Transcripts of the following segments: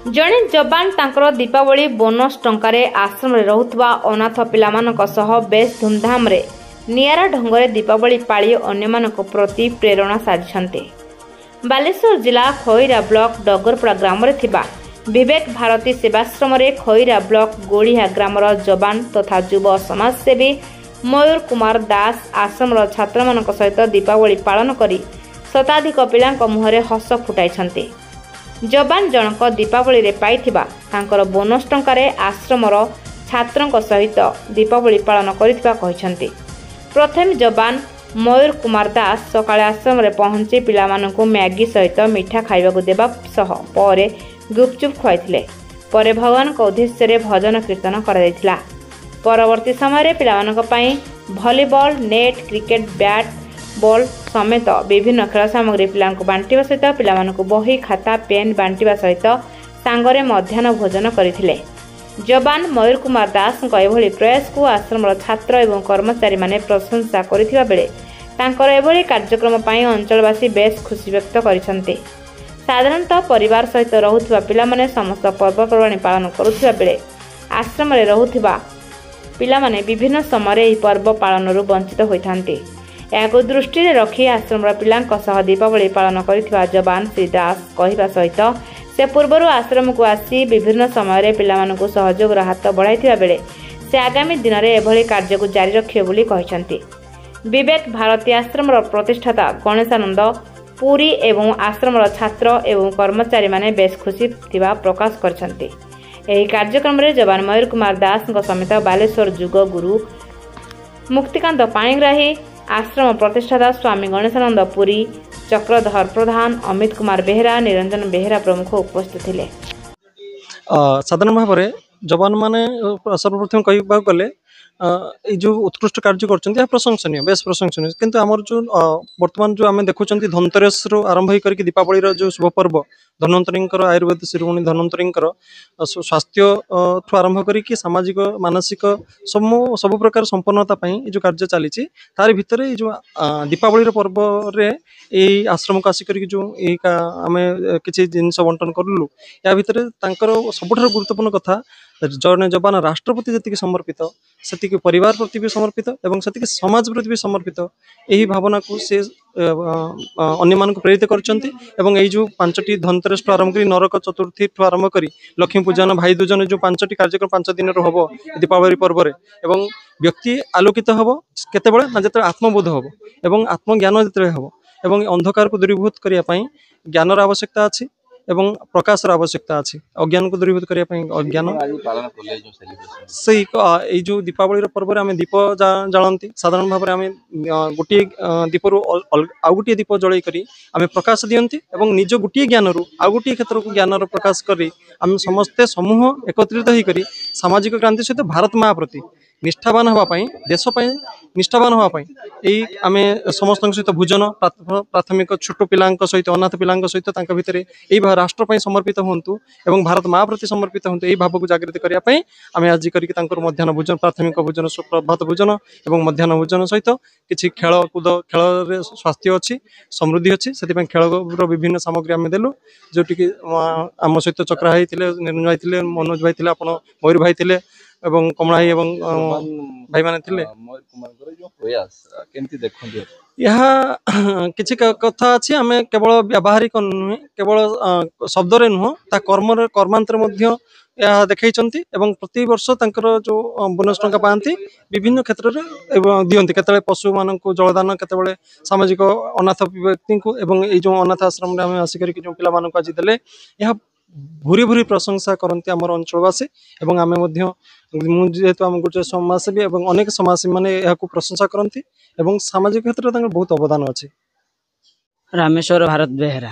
जड़े जवान तांकर दीपावली बोनस टंकारे आश्रम रे रहुथबा अनाथ पिलामानक सह बेस धूमधाम रे नियारा ढंगरे दीपावली पाळी अन्यमानक प्रति प्रेरणा साजिछन्ते। बालेश्वर जिला खैरा ब्लॉक डगरपड़ा ग्राम रे थिबा विवेक भारती सेवाश्रम रे खैरा ब्लॉक गोड़िया ग्रामर जवान तथा युव समाजसेवी मयूर कुमार दास आश्रम छात्र मानक सहित दीपावली पालन करी शताधिक पिलांक मुहरे हस फुटाइछन्ते। जवान जनक दीपावली रे पाइथिबा तांकर बोनस टंकारे आश्रमर छात्रंक सहित दीपावली पालन करिथिबा कहिसन्ते। प्रथम जवान मयूर कुमार दास सकाळे आश्रम रे पहुंची पिलामानंकु मैगी सहित मिठा खाइबाकु देबा सह परे गुपचुप खुआइथिले। परे भगवान को उद्देश्य रे भजन कीर्तन करा दैथिला। परवर्ती समय रे पिलामानंक पई भलीबॉल नेट क्रिकेट बैट बॉल समेत विभिन्न खेल सामग्री पिलांको बांटिबा सहित पिलामानंको बही खाता पेन बांटिबा सहित सांगरे मध्याह्न भोजन करथिले। जवान मयूर कुमार दास एभली प्रयास को आश्रम छात्र एवं कर्मचारी माने प्रशंसा करथिबा बेले तांकर एभली कार्यक्रम पई अंचलवासी बेस खुशी व्यक्त करिसन्ते। साधारणतः परिवार सहित रहुथिबा पिलामाने समस्त पर्वपर्वाणी पालन करुथिबा बेले आश्रम रे रहुथिबा पिलामाने विभिन्न समय एही पर्व पालनरु वंचित होइथान्ते। याको दृष्टि रे रखी आश्रम पिलांक सह दीपावली पालन करिथिबा जवान श्री दास कहिबा सहित से पूर्वरु आश्रम को आसी विभिन्न समय रे पिलामानकु सहयोग हाथ बढ़ाइथिबा बेले से आगामी दिन रे एभली कार्य को जारी रखिबे बोली कहिसन्ति। विवेक भारती आश्रम प्रतिष्ठाता गणेशानंद पुरी एवं आश्रम छात्र एवं कर्मचारी माने बेस खुशी थिबा प्रकाश करछन्ति। एही कार्यक्रम रे जवान मयूर कुमार दास समेत बालेश्वर जुग गुरु मुक्तिकांत पाणिग्राही आश्रम प्रतिष्ठाता स्वामी गणेशानंद पुरी चक्रधर प्रधान अमित कुमार बेहरा निरंजन बेहरा प्रमुख उपस्थित थे। साधारण भाव में जवान मैंने सर्वप्रथम कह गले जो उत्कृष्ट कार्य कर प्रशंसनीय बेस प्रशंसनीय किंतु आमर जो वर्तमान जो आम देखुं धनतेरस आरंभ कर दीपावली जो शुभ पर्व धन्वंतरी आयुर्वेद शिरोमणि धन्वंतरी स्वास्थ्य ठू आरंभ कर सामाजिक मानसिक सब प्रकार संपन्नता जो कार्य चली तार भितर जो दीपावली पर्व रे आश्रम को आसिक जो आम किसी जिनस बंटन कलु या भितर सबुठ गुरुत्वपूर्ण कथा जड़े जवान राष्ट्रपति जी समर्पित से परिवार प्रति भी समर्पित एवं से समाज प्रति भी समर्पित यही भावना को से अन्य मान प्रेरित कर जो 5टी धनतेरस आरंभ कर नरक चतुर्थी आरंभ कर लक्ष्मी पूजन भाई दूजन जो 5टी कार्यक्रम 5 दिन हम दीपावली पर्व एवं व्यक्ति आलोकित हम केत जो आत्मबोध हम एवं आत्मज्ञान जो हम एवं अंधकार को दूरीभूत करने ज्ञानर आवश्यकता अच्छी एवं प्रकाश आवश्यकता अच्छी अज्ञान को दूरीभूत करने अज्ञान से जो दीपावली पर्व आम दीप जालती साधारण भाव में आम गोटे दीपर आउ गोटे दीप जल आम प्रकाश दियंती एवं निज गोटे ज्ञान रु आउ गोटे क्षेत्र को ज्ञान प्रकाश करी आम समस्ते समूह एकत्रित होकर सामाजिक क्रांति सहित भारत माँ प्रति निष्ठावान हाँपाई देशपाई निष्ठावान हाँपाई यही आम समस्त सहित भोजन प्राथमिक छोट पिला सहित अनाथ पिला सहित भितर यही राष्ट्रपाई समर्पित हूँ एवं भारत माँ प्रति समर्पित हूँ यही भाव को जागृत करने आम आज कर मध्याह्न भोजन प्राथमिक भोजन प्रभात भोजन एवं मध्याह्न भोजन सहित किसी खेलकूद खेल स्वास्थ्य अच्छी समृद्धि अच्छी से खेल विभिन्न सामग्री आम देलु जोटि आम सहित चक्रा भाई निरंजन भाई मनोज भाई आप मयूर भाई एवं कमला भाई एवं भाई माने थिले यह किसी कथा अच्छी आम केवल व्यावहारिक नुहे केवल शब्द नुह कर्मांतर देखई प्रति वर्ष जो बोनस टंका पाती विभिन्न क्षेत्र में दियंती केतले पशु मान जलदान केतले सामाजिक अनाथ व्यक्ति को एवं जो अनाथ आश्रम में आसिक जो पिला मानक आज देले यह भूरी भूरी प्रशंसा करती आम अंचलवासी एवं आम जेहेतु आम गोटे समाजसेवी एवं अनेक समाजसेवी मैंने प्रशंसा करती एवं सामाजिक क्षेत्र में बहुत अवदान अच्छी। रामेश्वर भारत बेहरा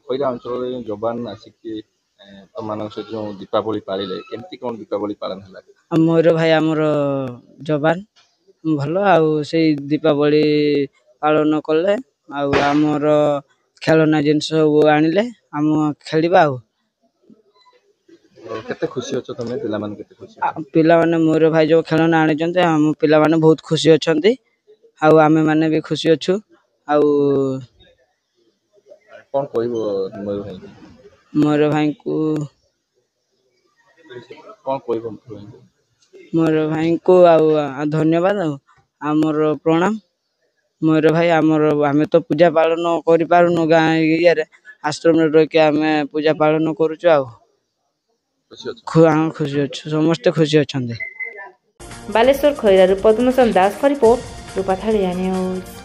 खैरा अंचल जवान आसिक जो दीपावली पालिले केमती कौन दीपावली पालन है मोर भाई आमर जवान भल आउ से दीपावली पालन कले आमर खेलना जिन सब आनिले आम खेलिबा केते खुशी अछ तमे पिला मान केते खुशी पिला माने मोर भाई जो खेलना आनि जंते हम पिला माने बहुत खुशी अछंती आउ आमे माने भी खुशी अछु आउ कोन कहबो मोर भाई मोर भाई को कौन कहब भाई मोर भाई को धन्यवाद आमर प्रणाम। मोर भाई आमर आमे तो पूजा पालन करि पारुनु गाँ ये आश्रम रही के आमे पूजा पालन करुचु खुशी अच्छा खुशी अच्छु समस्ते खुशी अच्छा। बालेश्वर खैरारू पद्मनाथ दास रिपोर्ट रूपाथालिया न्यूज।